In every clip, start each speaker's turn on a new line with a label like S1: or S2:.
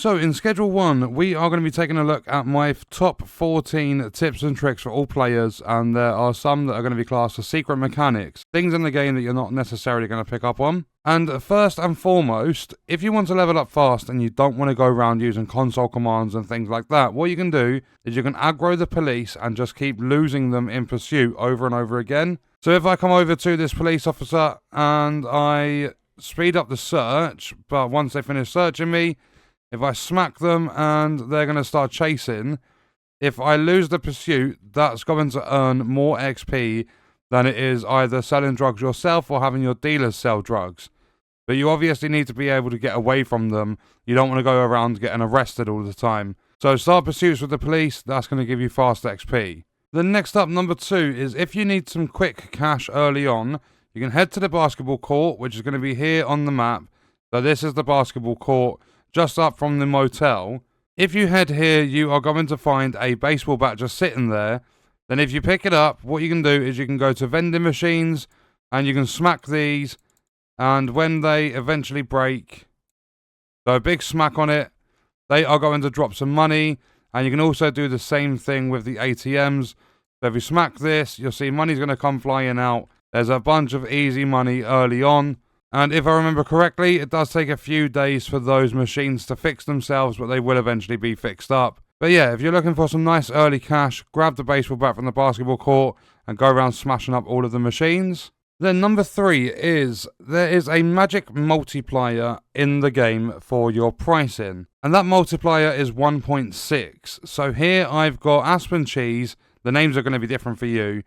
S1: So in Schedule 1, we are going to be taking a look at my top 14 tips and tricks for all players, and there are some that are going to be classed as secret mechanics, things in the game that you're not necessarily going to pick up on. And first and foremost, if you want to level up fast and you don't want to go around using console commands and things like that, what you can do is you can aggro the police and just keep losing them in pursuit over and over again. So if I come over to this police officer and I speed up the search, but once they finish searching me, if I smack them and they're going to start chasing, if I lose the pursuit, that's going to earn more XP than it is either selling drugs yourself or having your dealers sell drugs. But you obviously need to be able to get away from them. You don't want to go around getting arrested all the time. So start pursuits with the police, that's going to give you fast XP. Then next up, number 2, is if you need some quick cash early on, you can head to the basketball court, which is going to be here on the map. So this is the basketball court, just up from the motel. If you head here, you are going to find a baseball bat just sitting there. Then if you pick it up, what you can do is you can go to vending machines and you can smack these, and when they eventually break, so a big smack on it, they are going to drop some money. And you can also do the same thing with the ATMs. So if you smack this, you'll see money's going to come flying out. There's a bunch of easy money early on. And if I remember correctly, it does take a few days for those machines to fix themselves, but they will eventually be fixed up. But yeah, if you're looking for some nice early cash, grab the baseball bat from the basketball court and go around smashing up all of the machines. Then number 3 is there is a magic multiplier in the game for your pricing. And that multiplier is 1.6. So here I've got Aspen Cheese. The names are going to be different for you.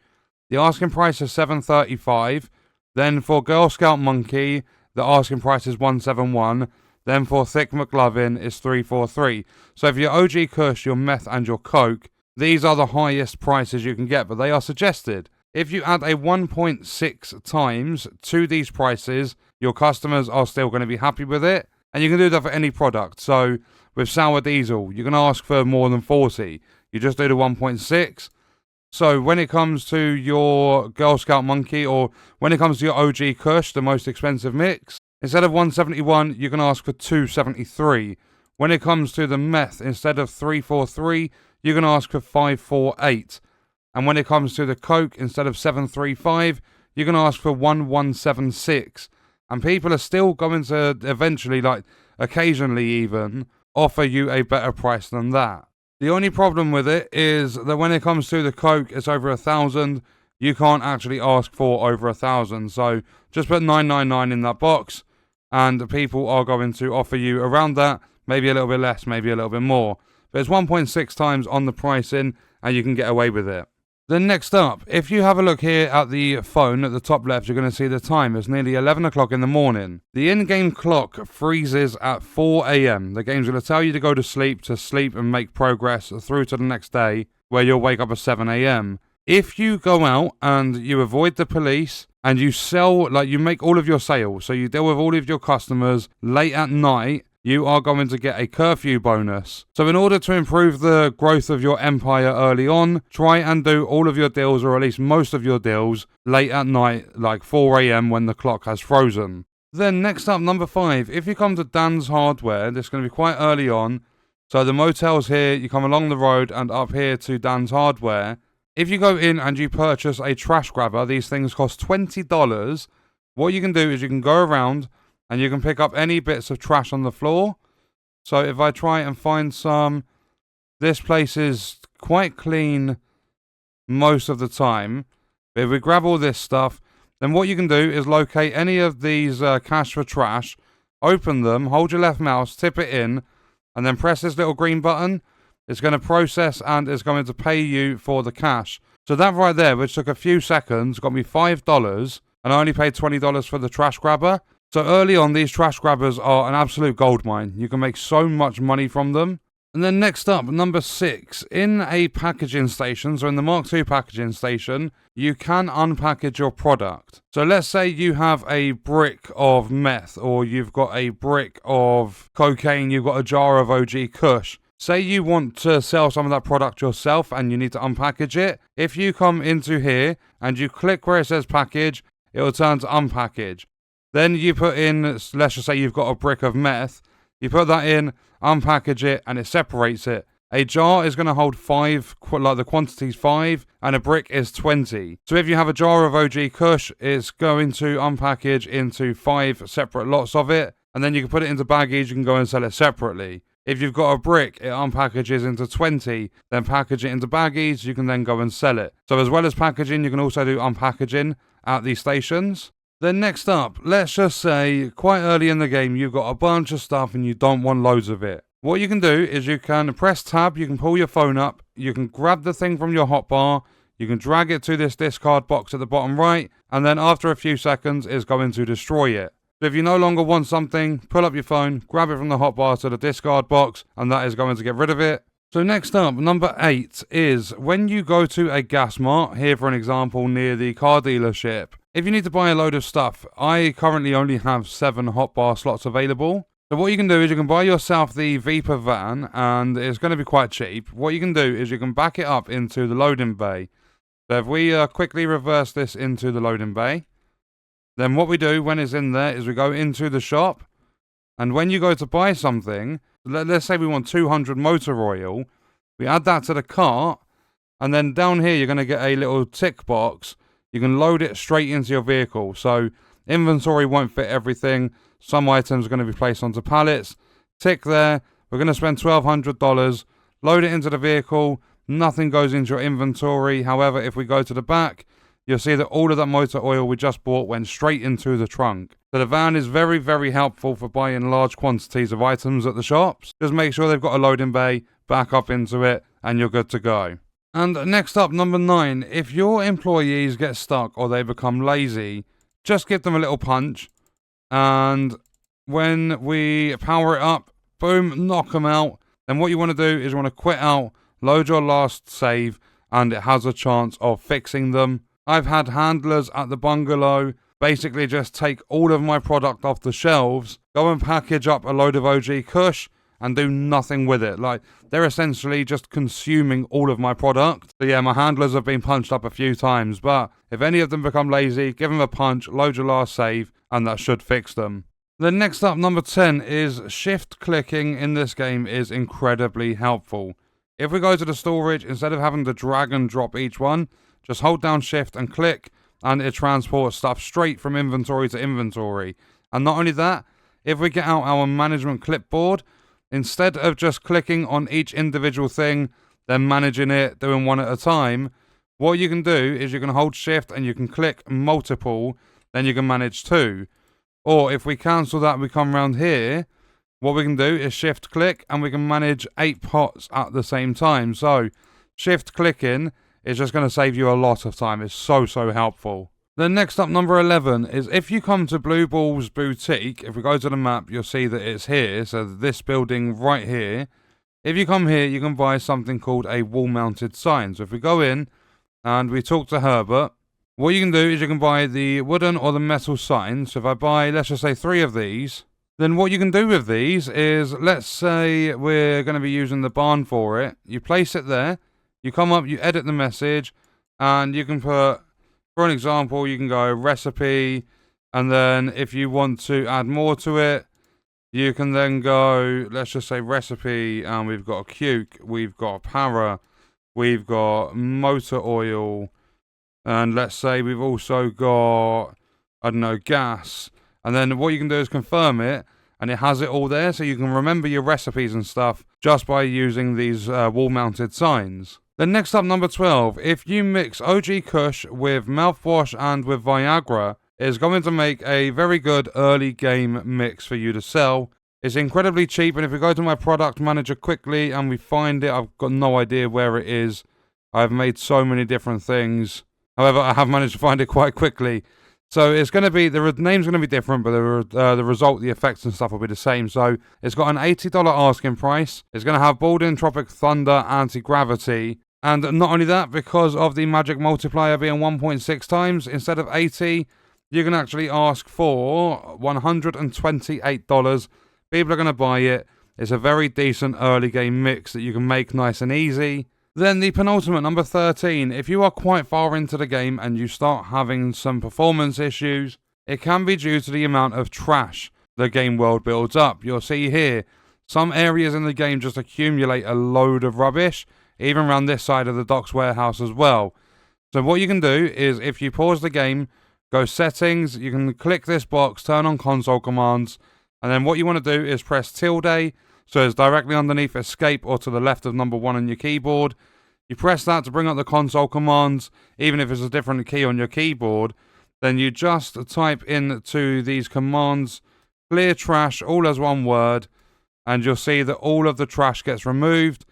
S1: The asking price is $7.35. Then for Girl Scout Monkey, the asking price is $1.71. Then for Thick McLovin is $3.43. So for your OG Kush, your meth and your coke, these are the highest prices you can get, but they are suggested. If you add a 1.6 times to these prices, your customers are still going to be happy with it. And you can do that for any product. So with Sour Diesel, you can ask for more than 40. You just do the 1.6. So when it comes to your Girl Scout Monkey, or when it comes to your OG Kush, the most expensive mix, instead of 171, you can ask for 273. When it comes to the meth, instead of 343, you can ask for 548. And when it comes to the coke, instead of 735, you can ask for 1176. And people are still going to eventually, like occasionally even, offer you a better price than that. The only problem with it is that when it comes to the coke, it's over 1,000. You can't actually ask for over 1,000. So just put 999 in that box, and the people are going to offer you around that, maybe a little bit less, maybe a little bit more. But it's 1.6 times on the pricing, and you can get away with it. Then next up, if you have a look here at the phone at the top left, you're going to see the time. It's nearly 11 o'clock in the morning. The in-game clock freezes at 4 a.m. The game's going to tell you to go to sleep and make progress through to the next day, where you'll wake up at 7 a.m. If you go out and you avoid the police and you sell, like you make all of your sales, so you deal with all of your customers late at night, you are going to get a curfew bonus. So in order to improve the growth of your empire early on, try and do all of your deals, or at least most of your deals, late at night, like 4 a.m. when the clock has frozen. Then next up, number 5, if you come to Dan's Hardware, this is going to be quite early on. So the motel's here, you come along the road and up here to Dan's Hardware. If you go in and you purchase a trash grabber, these things cost $20. What you can do is you can go around and you can pick up any bits of trash on the floor. So if I try and find some, this place is quite clean most of the time. But if we grab all this stuff, then what you can do is locate any of these cash for trash, open them, hold your left mouse, tip it in, and then press this little green button. It's going to process and it's going to pay you for the cash. So that right there, which took a few seconds, got me $5, and I only paid $20 for the trash grabber. So early on, these trash grabbers are an absolute goldmine. You can make so much money from them. And then next up, number 6, in a packaging station, so in the Mark II packaging station, you can unpackage your product. So let's say you have a brick of meth, or you've got a brick of cocaine, you've got a jar of OG Kush. Say you want to sell some of that product yourself and you need to unpackage it. If you come into here and you click where it says package, it will turn to unpackage. Then you put in, let's just say you've got a brick of meth, you put that in, unpackage it, and it separates it. A jar is going to hold 5, like the quantity's 5, and a brick is 20. So if you have a jar of OG Kush, it's going to unpackage into 5 separate lots of it, and then you can put it into baggies, you can go and sell it separately. If you've got a brick, it unpackages into 20, then package it into baggies, you can then go and sell it. So as well as packaging, you can also do unpackaging at these stations. Then next up, let's just say quite early in the game, you've got a bunch of stuff and you don't want loads of it. What you can do is you can press tab, you can pull your phone up, you can grab the thing from your hotbar, you can drag it to this discard box at the bottom right, and then after a few seconds, it's going to destroy it. So if you no longer want something, pull up your phone, grab it from the hotbar to the discard box, and that is going to get rid of it. So next up, number 8 is when you go to a gas mart, here for an example near the car dealership, if you need to buy a load of stuff, I currently only have 7 hotbar slots available. So what you can do is you can buy yourself the Viper van, and it's going to be quite cheap. What you can do is you can back it up into the loading bay. So if we quickly reverse this into the loading bay, then what we do when it's in there is we go into the shop, and when you go to buy something, let's say we want 200 motor oil, we add that to the cart, and then down here you're going to get a little tick box. You can load it straight into your vehicle. So inventory won't fit everything. Some items are going to be placed onto pallets. Tick there. We're going to spend $1,200. Load it into the vehicle. Nothing goes into your inventory. However, if we go to the back, you'll see that all of that motor oil we just bought went straight into the trunk. So the van is very, very helpful for buying large quantities of items at the shops. Just make sure they've got a loading bay, back up into it, and you're good to go. And next up, number 9, if your employees get stuck or they become lazy, just give them a little punch. And when we power it up, boom, knock them out. Then what you want to do is you want to quit out, load your last save, and it has a chance of fixing them. I've had handlers at the bungalow basically just take all of my product off the shelves, go and package up a load of OG Kush, and do nothing with it. Like, they're essentially just consuming all of my product. So yeah, my handlers have been punched up a few times, but if any of them become lazy, give them a punch, load your last save, and that should fix them. Then next up, number 10, is shift clicking in this game is incredibly helpful. If we go to the storage, instead of having to drag and drop each one, just hold down shift and click, and it transports stuff straight from inventory to inventory. And not only that, if we get out our management clipboard, instead of just clicking on each individual thing, then managing it, doing one at a time, what you can do is you can hold shift and you can click multiple, then you can manage 2. Or if we cancel that, we come around here, what we can do is shift click and we can manage 8 pots at the same time. So shift clicking is just going to save you a lot of time. It's so helpful. Then next up, number 11, is if you come to Blue Ball's Boutique, if we go to the map, you'll see that it's here. So this building right here. If you come here, you can buy something called a wall-mounted sign. So if we go in and we talk to Herbert, what you can do is you can buy the wooden or the metal sign. So if I buy, let's just say 3 of these, then what you can do with these is, let's say we're going to be using the barn for it. You place it there, you come up, you edit the message, and you can put, for an example, you can go recipe, and then if you want to add more to it, you can then go, let's just say recipe, and we've got a cuke, we've got a para, we've got motor oil, and let's say we've also got, I don't know, gas. And then what you can do is confirm it, and it has it all there, so you can remember your recipes and stuff just by using these wall-mounted signs. Then next up, number 12, if you mix OG Kush with mouthwash and with Viagra, it's going to make a very good early game mix for you to sell. It's incredibly cheap, and if we go to my product manager quickly and we find it, I've got no idea where it is. I've made so many different things. However, I have managed to find it quite quickly. So it's going to be, the name's going to be different, but the result, the effects and stuff will be the same. So it's got an $80 asking price. It's going to have Baldwin Tropic Thunder Anti-Gravity. And not only that, because of the magic multiplier being 1.6 times, instead of 80, you can actually ask for $128. People are going to buy it. It's a very decent early game mix that you can make nice and easy. Then the penultimate, number 13, if you are quite far into the game and you start having some performance issues, it can be due to the amount of trash the game world builds up. You'll see here, Some areas in the game just accumulate a load of rubbish, even around this side of the docks warehouse as well. So what you can do is, if you pause the game, go settings, you can click this box, turn on console commands, and then what you want to do is press tilde, so it's directly underneath escape or to the left of number 1 on your keyboard. You press that to bring up the console commands, even if it's a different key on your keyboard. Then you just type into these commands, clear trash, all as one word, and you'll see that all of the trash gets removed.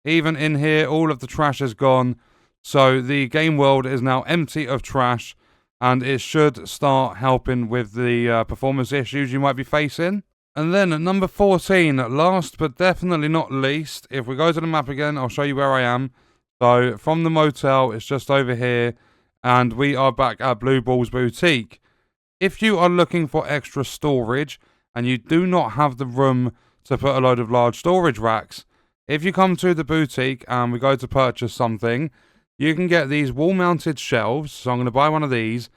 S1: Even in here, all of the trash is gone. So the game world is now empty of trash, and it should start helping with the performance issues you might be facing. And then at number 14, last but definitely not least, if we go to the map again, I'll show you where I am. So from the motel, it's just over here, and we are back at Blue Balls Boutique. If you are looking for extra storage and you do not have the room to put a load of large storage racks, if you come to the boutique and we go to purchase something, you can get these wall-mounted shelves. So I'm going to buy one of these.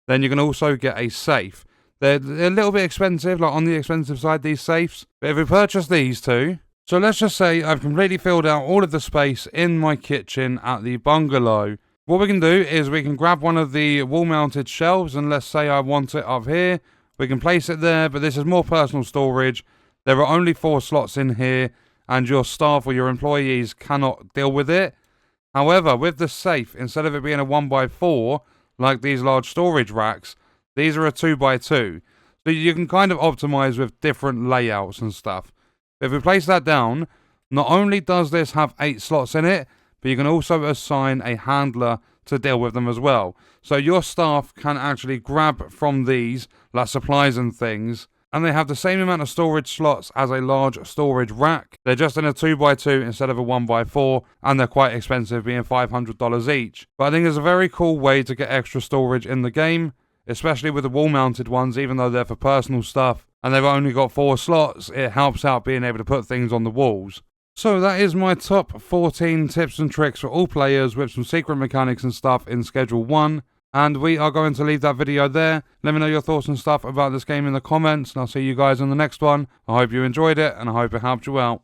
S1: Then you can also get a safe. They're a little bit expensive, like on the expensive side, these safes. But if we purchase these two, so let's just say I've completely filled out all of the space in my kitchen at the bungalow. What we can do is we can grab one of the wall-mounted shelves, and let's say I want it up here. We can place it there, but this is more personal storage. There are only 4 slots in here, and your staff or your employees cannot deal with it. However, with the safe, instead of it being a 1x4, like these large storage racks, these are a 2x2. So you can kind of optimize with different layouts and stuff. If we place that down, not only does this have 8 slots in it, but you can also assign a handler to deal with them as well. So your staff can actually grab from these, like supplies and things, and they have the same amount of storage slots as a large storage rack. They're just in a 2x2 instead of a 1x4, and they're quite expensive, being $500 each. But I think it's a very cool way to get extra storage in the game, especially with the wall-mounted ones, even though they're for personal stuff, and they've only got 4 slots, it helps out being able to put things on the walls. So that is my top 14 tips and tricks for all players with some secret mechanics and stuff in Schedule 1. And we are going to leave that video there. Let me know your thoughts and stuff about this game in the comments, and I'll see you guys in the next one. I hope you enjoyed it, and I hope it helped you out.